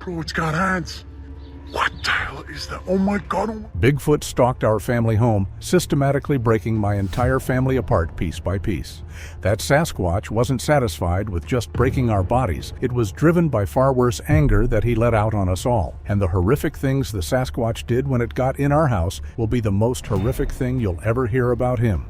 Bro, it's got hands. What the hell is that? Oh my God. Bigfoot stalked our family home, systematically breaking my entire family apart piece by piece. That Sasquatch wasn't satisfied with just breaking our bodies. It was driven by far worse anger that he let out on us all. And the horrific things the Sasquatch did when it got in our house will be the most horrific thing you'll ever hear about him.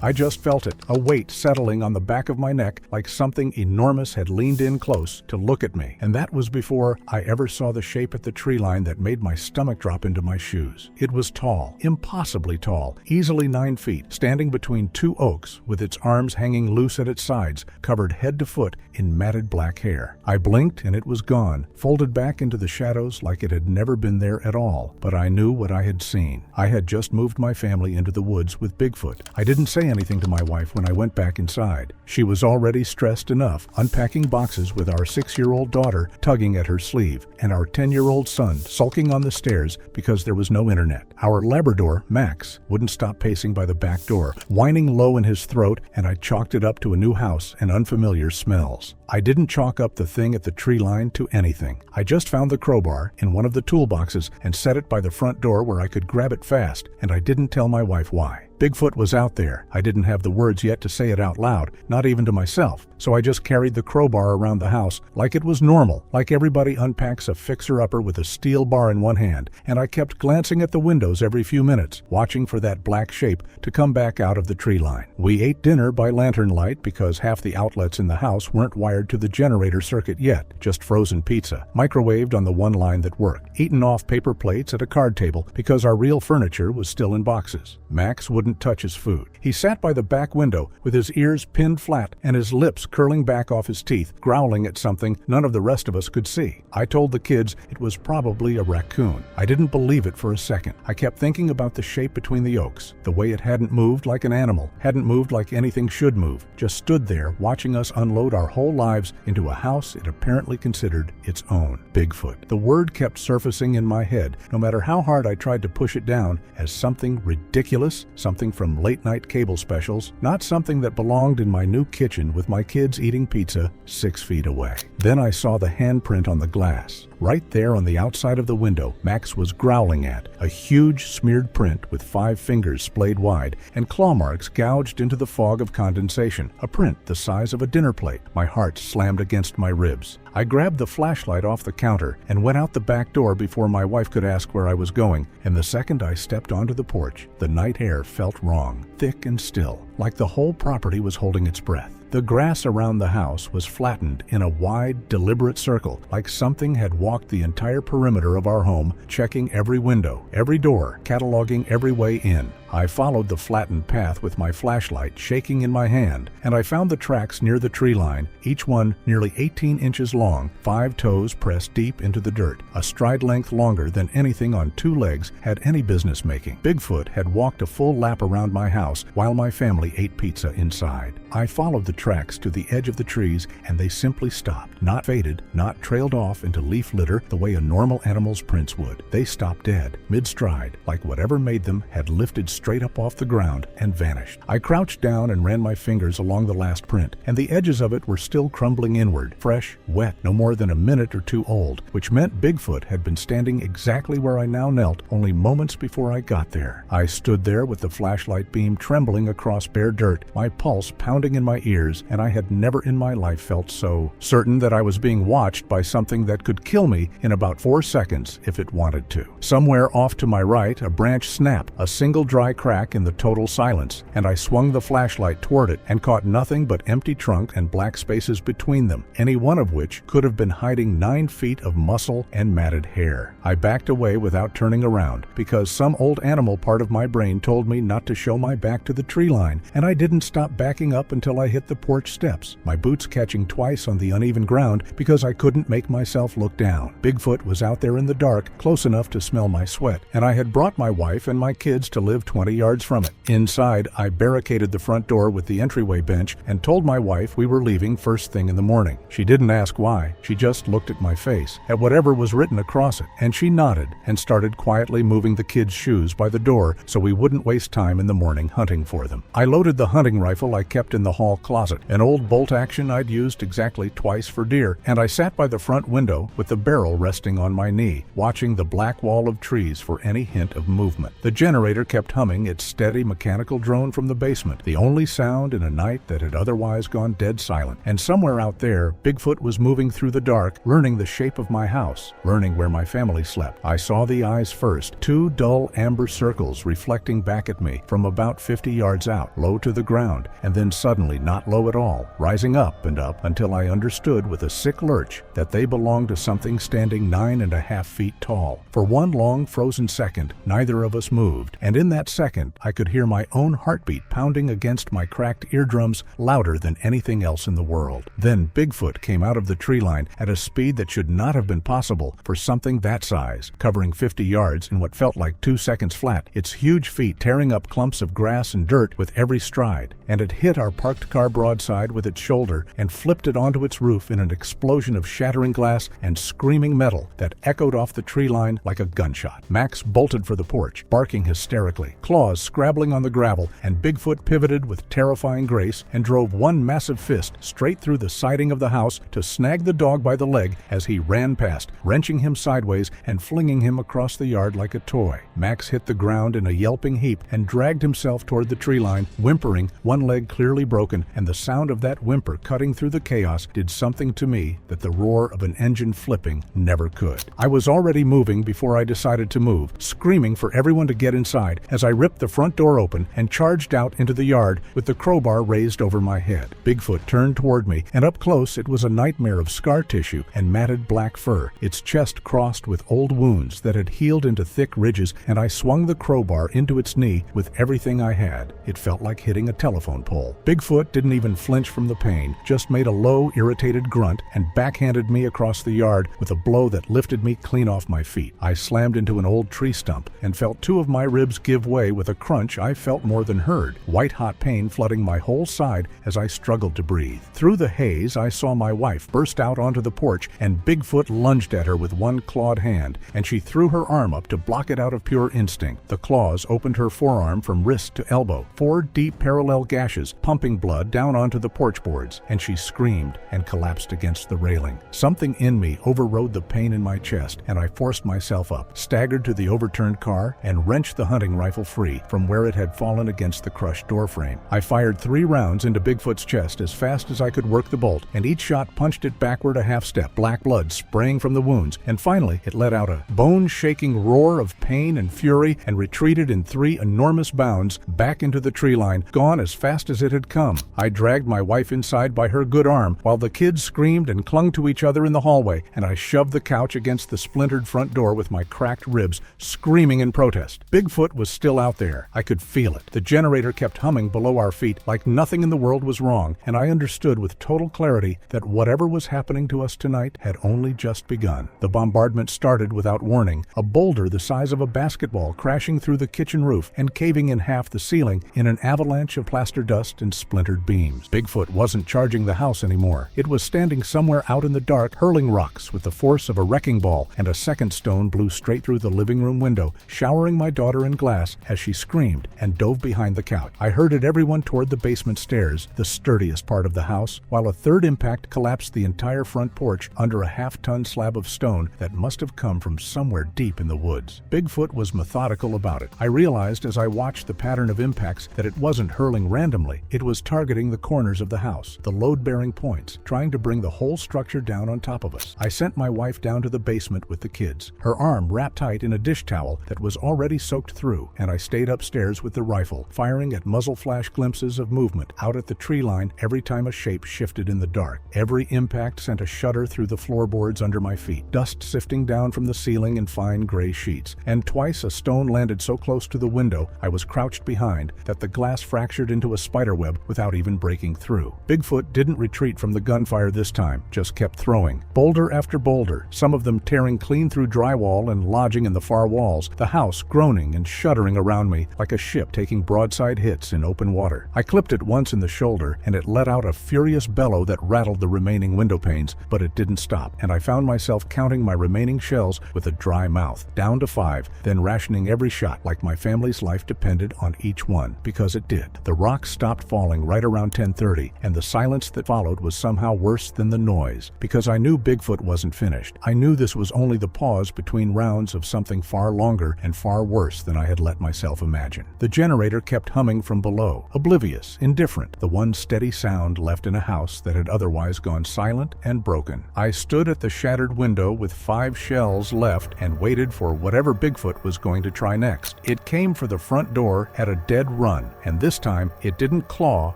I just felt it, a weight settling on the back of my neck like something enormous had leaned in close to look at me. And that was before I ever saw the shape at the tree line that made my stomach drop into my shoes. It was tall, impossibly tall, easily 9 feet, standing between two oaks with its arms hanging loose at its sides, covered head to foot in matted black hair. I blinked and it was gone, folded back into the shadows like it had never been there at all. But I knew what I had seen. I had just moved my family into the woods with Bigfoot. I didn't say anything to my wife when I went back inside. She was already stressed enough, unpacking boxes with our 6-year-old daughter tugging at her sleeve, and our 10-year-old son sulking on the stairs because there was no internet. Our Labrador, Max, wouldn't stop pacing by the back door, whining low in his throat, and I chalked it up to a new house and unfamiliar smells. I didn't chalk up the thing at the tree line to anything. I just found the crowbar in one of the toolboxes and set it by the front door where I could grab it fast, and I didn't tell my wife why. Bigfoot was out there. I didn't have the words yet to say it out loud, not even to myself, so I just carried the crowbar around the house like it was normal, like everybody unpacks a fixer-upper with a steel bar in one hand, and I kept glancing at the windows every few minutes, watching for that black shape to come back out of the tree line. We ate dinner by lantern light because half the outlets in the house weren't wired to the generator circuit yet, just frozen pizza, microwaved on the one line that worked, eaten off paper plates at a card table because our real furniture was still in boxes. Max wouldn't touch his food. He sat by the back window with his ears pinned flat and his lips curling back off his teeth, growling at something none of the rest of us could see. I told the kids it was probably a raccoon. I didn't believe it for a second. I kept thinking about the shape between the oaks, the way it hadn't moved like an animal, hadn't moved like anything should move, just stood there watching us unload our whole lives into a house it apparently considered its own. Bigfoot. The word kept surfacing in my head, no matter how hard I tried to push it down, as something ridiculous, something from late-night cable specials, not something that belonged in my new kitchen with my kids eating pizza 6 feet away. Then I saw the handprint on the glass. Right there on the outside of the window, Max was growling at, a huge smeared print with 5 fingers splayed wide and claw marks gouged into the fog of condensation, a print the size of a dinner plate. My heart slammed against my ribs. I grabbed the flashlight off the counter and went out the back door before my wife could ask where I was going, and the second I stepped onto the porch, the night air felt wrong, thick and still, like the whole property was holding its breath. The grass around the house was flattened in a wide, deliberate circle, like something had walked the entire perimeter of our home, checking every window, every door, cataloging every way in. I followed the flattened path with my flashlight shaking in my hand, and I found the tracks near the tree line, each one nearly 18 inches long, 5 toes pressed deep into the dirt, a stride length longer than anything on 2 legs had any business making. Bigfoot had walked a full lap around my house while my family ate pizza inside. I followed the tracks to the edge of the trees, and they simply stopped, not faded, not trailed off into leaf litter the way a normal animal's prints would. They stopped dead, mid-stride, like whatever made them had lifted straight up off the ground and vanished. I crouched down and ran my fingers along the last print, and the edges of it were still crumbling inward, fresh, wet, no more than a minute or 2 old, which meant Bigfoot had been standing exactly where I now knelt only moments before I got there. I stood there with the flashlight beam trembling across bare dirt, my pulse pounding in my ears, and I had never in my life felt so certain that I was being watched by something that could kill me in about 4 seconds if it wanted to. Somewhere off to my right, a branch snapped, a single dry crack in the total silence, and I swung the flashlight toward it and caught nothing but empty trunk and black spaces between them, any one of which could have been hiding 9 feet of muscle and matted hair. I backed away without turning around because some old animal part of my brain told me not to show my back to the tree line, and I didn't stop backing up until I hit the porch steps, my boots catching twice on the uneven ground because I couldn't make myself look down. Bigfoot was out there in the dark, close enough to smell my sweat, and I had brought my wife and my kids to live 20 20 yards from it. Inside, I barricaded the front door with the entryway bench and told my wife we were leaving first thing in the morning. She didn't ask why. She just looked at my face, at whatever was written across it, and she nodded and started quietly moving the kids' shoes by the door so we wouldn't waste time in the morning hunting for them. I loaded the hunting rifle I kept in the hall closet, an old bolt action I'd used exactly twice for deer, and I sat by the front window with the barrel resting on my knee, watching the black wall of trees for any hint of movement. The generator kept humming its steady mechanical drone from the basement, the only sound in a night that had otherwise gone dead silent. And somewhere out there, Bigfoot was moving through the dark, learning the shape of my house, learning where my family slept. I saw the eyes first, two dull amber circles reflecting back at me from about 50 yards out, low to the ground, and then suddenly not low at all, rising up and up until I understood with a sick lurch that they belonged to something standing 9.5 feet tall. For one long frozen second, neither of us moved, and in that second, I could hear my own heartbeat pounding against my cracked eardrums louder than anything else in the world. Then Bigfoot came out of the tree line at a speed that should not have been possible for something that size, covering 50 yards in what felt like 2 seconds flat, its huge feet tearing up clumps of grass and dirt with every stride, and it hit our parked car broadside with its shoulder and flipped it onto its roof in an explosion of shattering glass and screaming metal that echoed off the tree line like a gunshot. Max bolted for the porch, barking hysterically, claws scrabbling on the gravel, and Bigfoot pivoted with terrifying grace and drove one massive fist straight through the siding of the house to snag the dog by the leg as he ran past, wrenching him sideways and flinging him across the yard like a toy. Max hit the ground in a yelping heap and dragged himself toward the tree line, whimpering, one leg clearly broken, and the sound of that whimper cutting through the chaos did something to me that the roar of an engine flipping never could. I was already moving before I decided to move, screaming for everyone to get inside as I ripped the front door open and charged out into the yard with the crowbar raised over my head. Bigfoot turned toward me, and up close it was a nightmare of scar tissue and matted black fur, its chest crossed with old wounds that had healed into thick ridges, and I swung the crowbar into its knee with everything I had. It felt like hitting a telephone pole. Bigfoot didn't even flinch from the pain, just made a low, irritated grunt and backhanded me across the yard with a blow that lifted me clean off my feet. I slammed into an old tree stump and felt two of my ribs give way with a crunch I felt more than heard, white-hot pain flooding my whole side as I struggled to breathe. Through the haze, I saw my wife burst out onto the porch, and Bigfoot lunged at her with one clawed hand, and she threw her arm up to block it out of pure instinct. The claws opened her forearm from wrist to elbow, 4 deep parallel gashes pumping blood down onto the porch boards, and she screamed and collapsed against the railing. Something in me overrode the pain in my chest, and I forced myself up, staggered to the overturned car, and wrenched the hunting rifle free from where it had fallen against the crushed doorframe. I fired 3 rounds into Bigfoot's chest as fast as I could work the bolt, and each shot punched it backward a half step, black blood spraying from the wounds, and finally it let out a bone-shaking roar of pain and fury and retreated in 3 enormous bounds back into the tree line, gone as fast as it had come. I dragged my wife inside by her good arm while the kids screamed and clung to each other in the hallway, and I shoved the couch against the splintered front door with my cracked ribs, screaming in protest. Bigfoot was still out there. I could feel it. The generator kept humming below our feet like nothing in the world was wrong, and I understood with total clarity that whatever was happening to us tonight had only just begun. The bombardment started without warning, a boulder the size of a basketball crashing through the kitchen roof and caving in half the ceiling in an avalanche of plaster dust and splintered beams. Bigfoot wasn't charging the house anymore. It was standing somewhere out in the dark, hurling rocks with the force of a wrecking ball, and a second stone blew straight through the living room window, showering my daughter in glass as she screamed and dove behind the couch. I herded everyone toward the basement stairs, the sturdiest part of the house, while a third impact collapsed the entire front porch under a half-ton slab of stone that must have come from somewhere deep in the woods. Bigfoot was methodical about it. I realized as I watched the pattern of impacts that it wasn't hurling randomly. It was targeting the corners of the house, the load-bearing points, trying to bring the whole structure down on top of us. I sent my wife down to the basement with the kids, her arm wrapped tight in a dish towel that was already soaked through, and I stayed upstairs with the rifle, firing at muzzle flash glimpses of movement out at the tree line every time a shape shifted in the dark. Every impact sent a shudder through the floorboards under my feet, dust sifting down from the ceiling in fine gray sheets, and twice a stone landed so close to the window I was crouched behind that the glass fractured into a spiderweb without even breaking through. Bigfoot didn't retreat from the gunfire this time, just kept throwing. Boulder after boulder, some of them tearing clean through drywall and lodging in the far walls, the house groaning and shuddering around around me like a ship taking broadside hits in open water. I clipped it once in the shoulder, and it let out a furious bellow that rattled the remaining window panes, but it didn't stop, and I found myself counting my remaining shells with a dry mouth, down to 5, then rationing every shot like my family's life depended on each one, because it did. The rocks stopped falling right around 10:30, and the silence that followed was somehow worse than the noise, because I knew Bigfoot wasn't finished. I knew this was only the pause between rounds of something far longer and far worse than I had let myself imagine. The generator kept humming from below, oblivious, indifferent, the one steady sound left in a house that had otherwise gone silent and broken. I stood at the shattered window with 5 shells left and waited for whatever Bigfoot was going to try next. It came for the front door at a dead run, and this time it didn't claw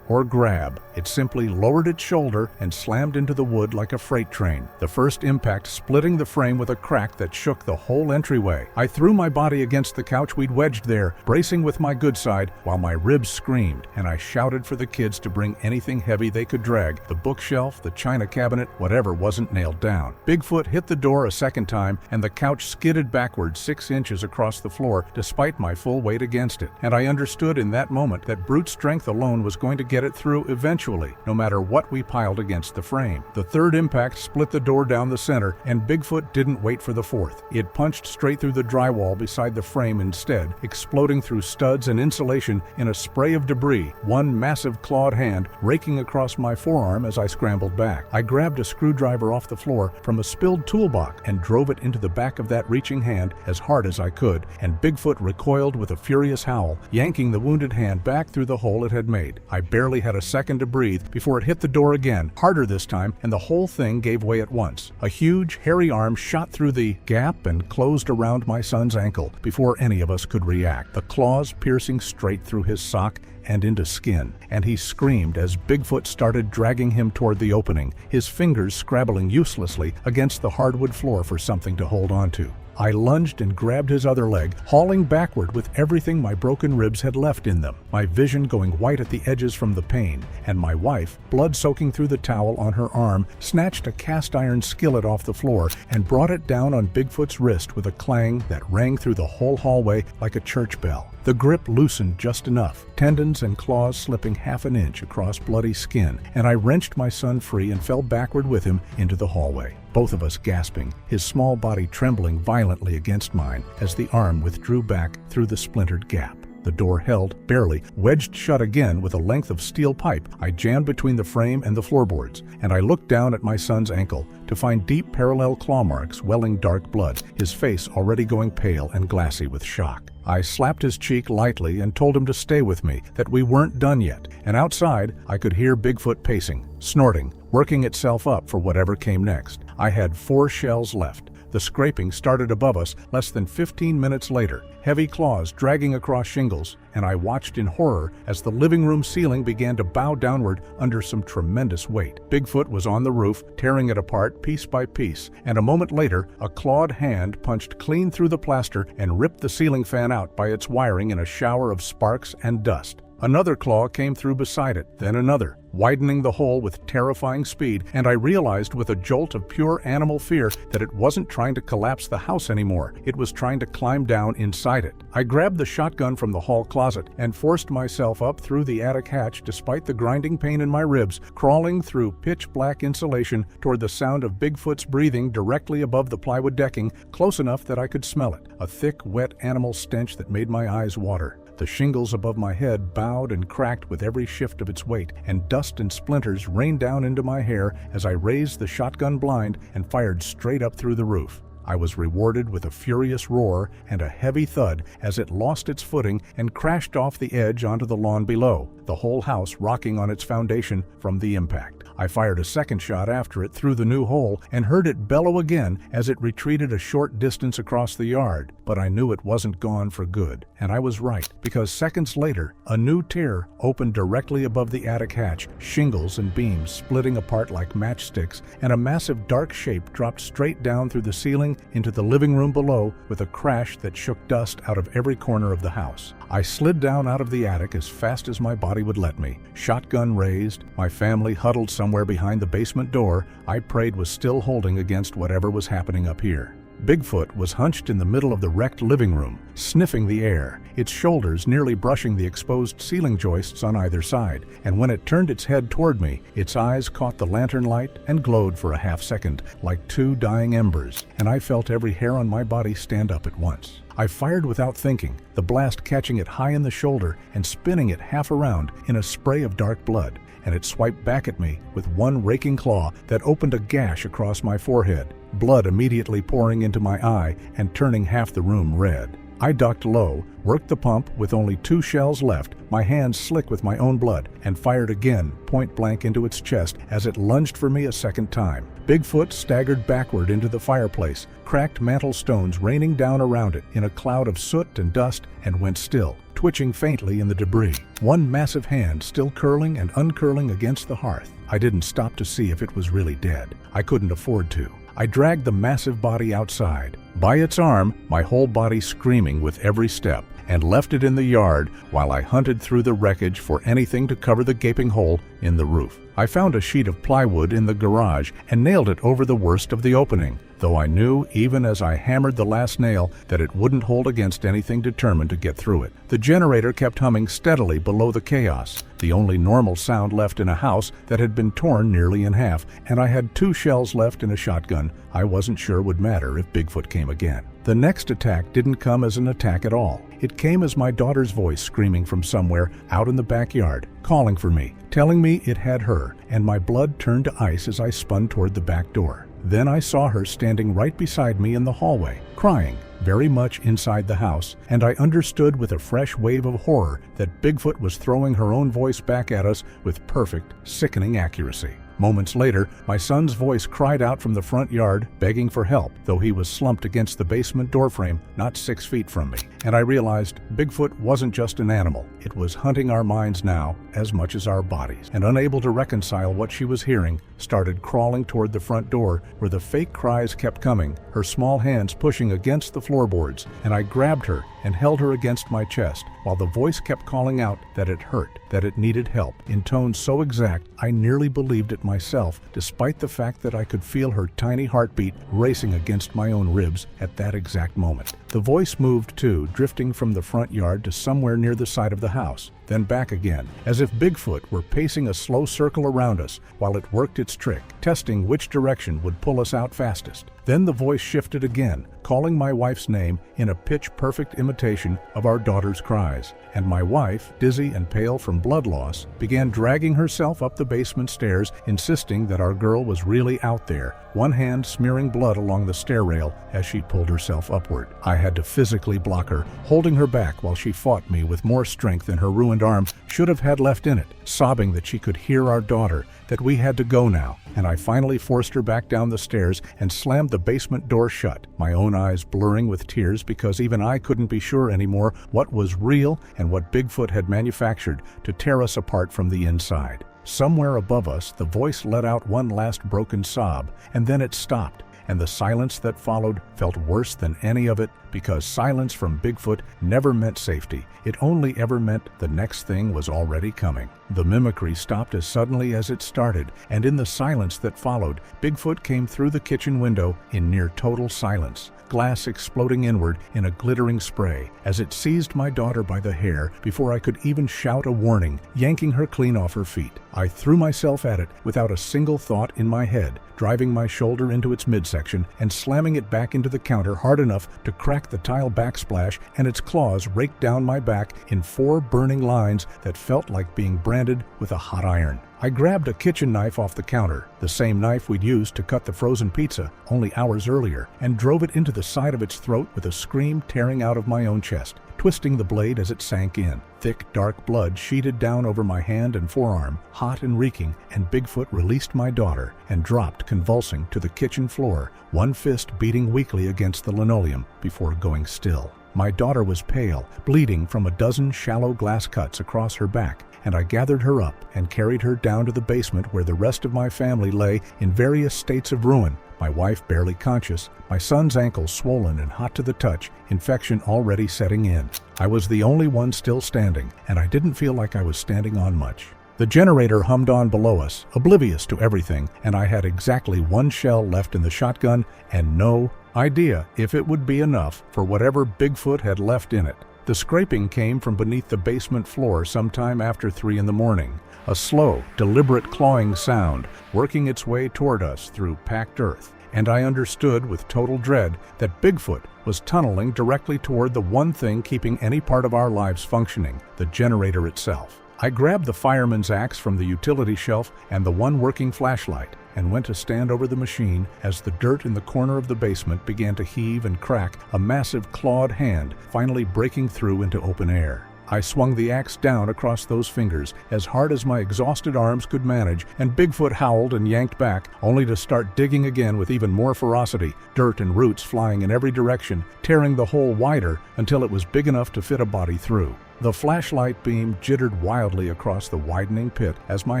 or grab. It simply lowered its shoulder and slammed into the wood like a freight train, the first impact splitting the frame with a crack that shook the whole entryway. I threw my body against the couch we'd wedged there, bracing with my good side while my ribs screamed, and I shouted for the kids to bring anything heavy they could drag, the bookshelf, the china cabinet, whatever wasn't nailed down. Bigfoot hit the door a second time, and the couch skidded backward 6 inches across the floor despite my full weight against it, and I understood in that moment that brute strength alone was going to get it through eventually, no matter what we piled against the frame. The third impact split the door down the center, and Bigfoot didn't wait for the fourth. It punched straight through the drywall beside the frame instead, exploding through studs and insulation in a spray of debris, one massive clawed hand raking across my forearm as I scrambled back. I grabbed a screwdriver off the floor from a spilled toolbox and drove it into the back of that reaching hand as hard as I could, and Bigfoot recoiled with a furious howl, yanking the wounded hand back through the hole it had made. I barely had a second to breathe before it hit the door again, harder this time, and the whole thing gave way at once. A huge, hairy arm shot through the gap and closed around my son's ankle before any of us could react, the claws piercing straight through his sock and into skin, and he screamed as Bigfoot started dragging him toward the opening, his fingers scrabbling uselessly against the hardwood floor for something to hold on to. I lunged and grabbed his other leg, hauling backward with everything my broken ribs had left in them, my vision going white at the edges from the pain, and my wife, blood soaking through the towel on her arm, snatched a cast-iron skillet off the floor and brought it down on Bigfoot's wrist with a clang that rang through the whole hallway like a church bell. The grip loosened just enough, tendons and claws slipping half an inch across bloody skin, and I wrenched my son free and fell backward with him into the hallway, both of us gasping, his small body trembling violently against mine as the arm withdrew back through the splintered gap. The door held, barely, wedged shut again with a length of steel pipe I jammed between the frame and the floorboards, and I looked down at my son's ankle to find deep parallel claw marks welling dark blood, his face already going pale and glassy with shock. I slapped his cheek lightly and told him to stay with me, that we weren't done yet, and outside I could hear Bigfoot pacing, snorting, working itself up for whatever came next. I had 4 shells left. The scraping started above us less than 15 minutes later, heavy claws dragging across shingles, and I watched in horror as the living room ceiling began to bow downward under some tremendous weight. Bigfoot was on the roof, tearing it apart piece by piece, and a moment later, a clawed hand punched clean through the plaster and ripped the ceiling fan out by its wiring in a shower of sparks and dust. Another claw came through beside it, then another, widening the hole with terrifying speed, and I realized with a jolt of pure animal fear that it wasn't trying to collapse the house anymore. It was trying to climb down inside it. I grabbed the shotgun from the hall closet and forced myself up through the attic hatch despite the grinding pain in my ribs, crawling through pitch-black insulation toward the sound of Bigfoot's breathing directly above the plywood decking, close enough that I could smell it, a thick, wet animal stench that made my eyes water. The shingles above my head bowed and cracked with every shift of its weight, and dust and splinters rained down into my hair as I raised the shotgun blind and fired straight up through the roof. I was rewarded with a furious roar and a heavy thud as it lost its footing and crashed off the edge onto the lawn below, the whole house rocking on its foundation from the impact. I fired a second shot after it through the new hole and heard it bellow again as it retreated a short distance across the yard, but I knew it wasn't gone for good, and I was right, because seconds later, a new tear opened directly above the attic hatch, shingles and beams splitting apart like matchsticks, and a massive dark shape dropped straight down through the ceiling into the living room below with a crash that shook dust out of every corner of the house. I slid down out of the attic as fast as my body would let me, shotgun raised, my family huddled somewhere behind the basement door I prayed was still holding against whatever was happening up here. Bigfoot was hunched in the middle of the wrecked living room, sniffing the air, its shoulders nearly brushing the exposed ceiling joists on either side, and when it turned its head toward me, its eyes caught the lantern light and glowed for a half second, like two dying embers, and I felt every hair on my body stand up at once. I fired without thinking, the blast catching it high in the shoulder and spinning it half around in a spray of dark blood, and it swiped back at me with one raking claw that opened a gash across my forehead, blood immediately pouring into my eye and turning half the room red. I ducked low, worked the pump with only 2 shells left, my hands slick with my own blood, and fired again, point blank into its chest as it lunged for me a second time. Bigfoot staggered backward into the fireplace, cracked mantel stones raining down around it in a cloud of soot and dust, and went still, twitching faintly in the debris, one massive hand still curling and uncurling against the hearth. I didn't stop to see if it was really dead. I couldn't afford to. I dragged the massive body outside, by its arm, my whole body screaming with every step, and left it in the yard while I hunted through the wreckage for anything to cover the gaping hole in the roof. I found a sheet of plywood in the garage and nailed it over the worst of the opening, though I knew, even as I hammered the last nail, that it wouldn't hold against anything determined to get through it. The generator kept humming steadily below the chaos, the only normal sound left in a house that had been torn nearly in half, and I had 2 shells left in a shotgun I wasn't sure would matter if Bigfoot came again. The next attack didn't come as an attack at all. It came as my daughter's voice screaming from somewhere out in the backyard, calling for me, telling me it had her, and my blood turned to ice as I spun toward the back door. Then I saw her standing right beside me in the hallway, crying, very much inside the house, and I understood with a fresh wave of horror that Bigfoot was throwing her own voice back at us with perfect, sickening accuracy. Moments later, my son's voice cried out from the front yard, begging for help, though he was slumped against the basement doorframe not 6 feet from me. And I realized Bigfoot wasn't just an animal. It was hunting our minds now as much as our bodies, and unable to reconcile what she was hearing, started crawling toward the front door where the fake cries kept coming, her small hands pushing against the floorboards, and I grabbed her and held her against my chest, while the voice kept calling out that it hurt, that it needed help, in tones so exact I nearly believed it myself, despite the fact that I could feel her tiny heartbeat racing against my own ribs at that exact moment. The voice moved too, drifting from the front yard to somewhere near the side of the house, then back again, as if Bigfoot were pacing a slow circle around us while it worked its trick, testing which direction would pull us out fastest. Then the voice shifted again, calling my wife's name in a pitch-perfect imitation of our daughter's cries, and my wife, dizzy and pale from blood loss, began dragging herself up the basement stairs, insisting that our girl was really out there, one hand smearing blood along the stair rail as she pulled herself upward. I had to physically block her, holding her back while she fought me with more strength than her ruined arm should have had left in it, sobbing that she could hear our daughter, that we had to go now, and I finally forced her back down the stairs and slammed the basement door shut, my own eyes blurring with tears because even I couldn't be sure anymore what was real and what Bigfoot had manufactured to tear us apart from the inside. Somewhere above us, the voice let out one last broken sob, and then it stopped, and the silence that followed felt worse than any of it, because silence from Bigfoot never meant safety. It only ever meant the next thing was already coming. The mimicry stopped as suddenly as it started, and in the silence that followed, Bigfoot came through the kitchen window in near total silence, glass exploding inward in a glittering spray, as it seized my daughter by the hair before I could even shout a warning, yanking her clean off her feet. I threw myself at it without a single thought in my head, driving my shoulder into its midsection and slamming it back into the counter hard enough to crack the tile backsplash, and its claws raked down my back in 4 burning lines that felt like being branded with a hot iron. I grabbed a kitchen knife off the counter, the same knife we'd used to cut the frozen pizza only hours earlier, and drove it into the side of its throat with a scream tearing out of my own chest, twisting the blade as it sank in. Thick, dark blood sheeted down over my hand and forearm, hot and reeking, and Bigfoot released my daughter and dropped convulsing to the kitchen floor, one fist beating weakly against the linoleum before going still. My daughter was pale, bleeding from a dozen shallow glass cuts across her back, and I gathered her up and carried her down to the basement where the rest of my family lay in various states of ruin, my wife barely conscious, my son's ankles swollen and hot to the touch, infection already setting in. I was the only one still standing, and I didn't feel like I was standing on much. The generator hummed on below us, oblivious to everything, and I had exactly 1 shell left in the shotgun and no idea if it would be enough for whatever Bigfoot had left in it. The scraping came from beneath the basement floor sometime after 3 in the morning, a slow, deliberate clawing sound working its way toward us through packed earth. And I understood with total dread that Bigfoot was tunneling directly toward the one thing keeping any part of our lives functioning, the generator itself. I grabbed the fireman's axe from the utility shelf and the one working flashlight and went to stand over the machine as the dirt in the corner of the basement began to heave and crack, a massive clawed hand finally breaking through into open air. I swung the axe down across those fingers as hard as my exhausted arms could manage, and Bigfoot howled and yanked back, only to start digging again with even more ferocity, dirt and roots flying in every direction, tearing the hole wider until it was big enough to fit a body through. The flashlight beam jittered wildly across the widening pit as my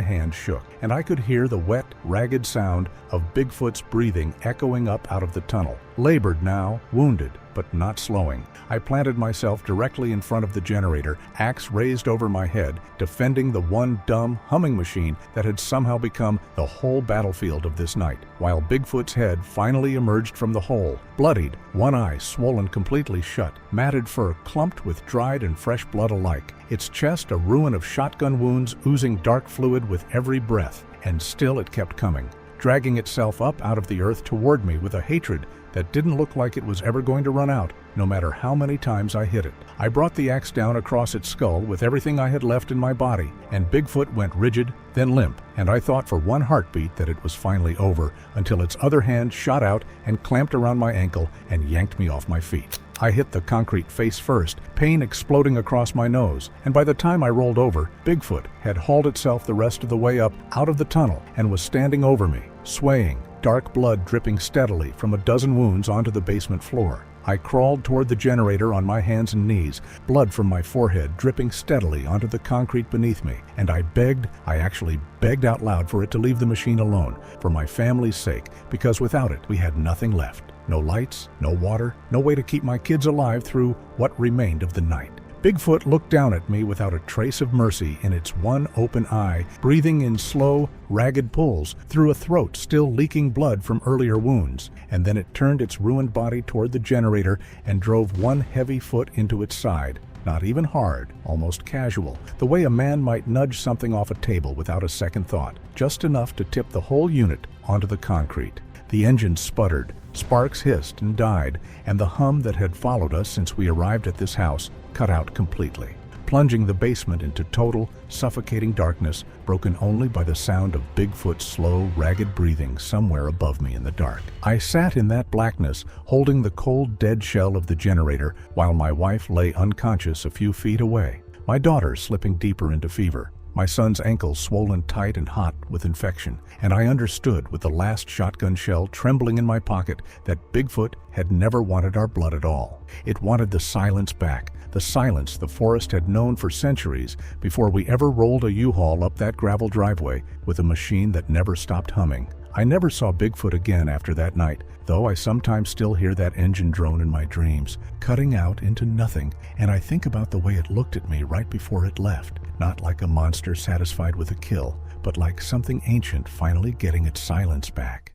hand shook, and I could hear the wet, ragged sound of Bigfoot's breathing echoing up out of the tunnel. Labored now, wounded, but not slowing. I planted myself directly in front of the generator, axe raised over my head, defending the one dumb, humming machine that had somehow become the whole battlefield of this night, while Bigfoot's head finally emerged from the hole, bloodied, one eye swollen completely shut, matted fur clumped with dried and fresh blood alike, its chest a ruin of shotgun wounds oozing dark fluid with every breath, and still it kept coming, dragging itself up out of the earth toward me with a hatred that didn't look like it was ever going to run out, no matter how many times I hit it. I brought the axe down across its skull with everything I had left in my body, and Bigfoot went rigid, then limp, and I thought for one heartbeat that it was finally over, until its other hand shot out and clamped around my ankle and yanked me off my feet. I hit the concrete face first, pain exploding across my nose, and by the time I rolled over, Bigfoot had hauled itself the rest of the way up out of the tunnel and was standing over me, swaying, dark blood dripping steadily from a dozen wounds onto the basement floor. I crawled toward the generator on my hands and knees, blood from my forehead dripping steadily onto the concrete beneath me, and I actually begged out loud for it to leave the machine alone, for my family's sake, because without it we had nothing left. No lights, no water, no way to keep my kids alive through what remained of the night. Bigfoot looked down at me without a trace of mercy in its one open eye, breathing in slow, ragged pulls through a throat still leaking blood from earlier wounds, and then it turned its ruined body toward the generator and drove one heavy foot into its side. Not even hard, almost casual, the way a man might nudge something off a table without a second thought, just enough to tip the whole unit onto the concrete. The engine sputtered, sparks hissed and died, and the hum that had followed us since we arrived at this house cut out completely, plunging the basement into total, suffocating darkness, broken only by the sound of Bigfoot's slow, ragged breathing somewhere above me in the dark. I sat in that blackness, holding the cold, dead shell of the generator, while my wife lay unconscious a few feet away, my daughter slipping deeper into fever, my son's ankles swollen tight and hot with infection, and I understood with the last shotgun shell trembling in my pocket that Bigfoot had never wanted our blood at all. It wanted the silence back, the silence the forest had known for centuries before we ever rolled a U-Haul up that gravel driveway with a machine that never stopped humming. I never saw Bigfoot again after that night, though I sometimes still hear that engine drone in my dreams, cutting out into nothing, and I think about the way it looked at me right before it left, not like a monster satisfied with a kill, but like something ancient finally getting its silence back.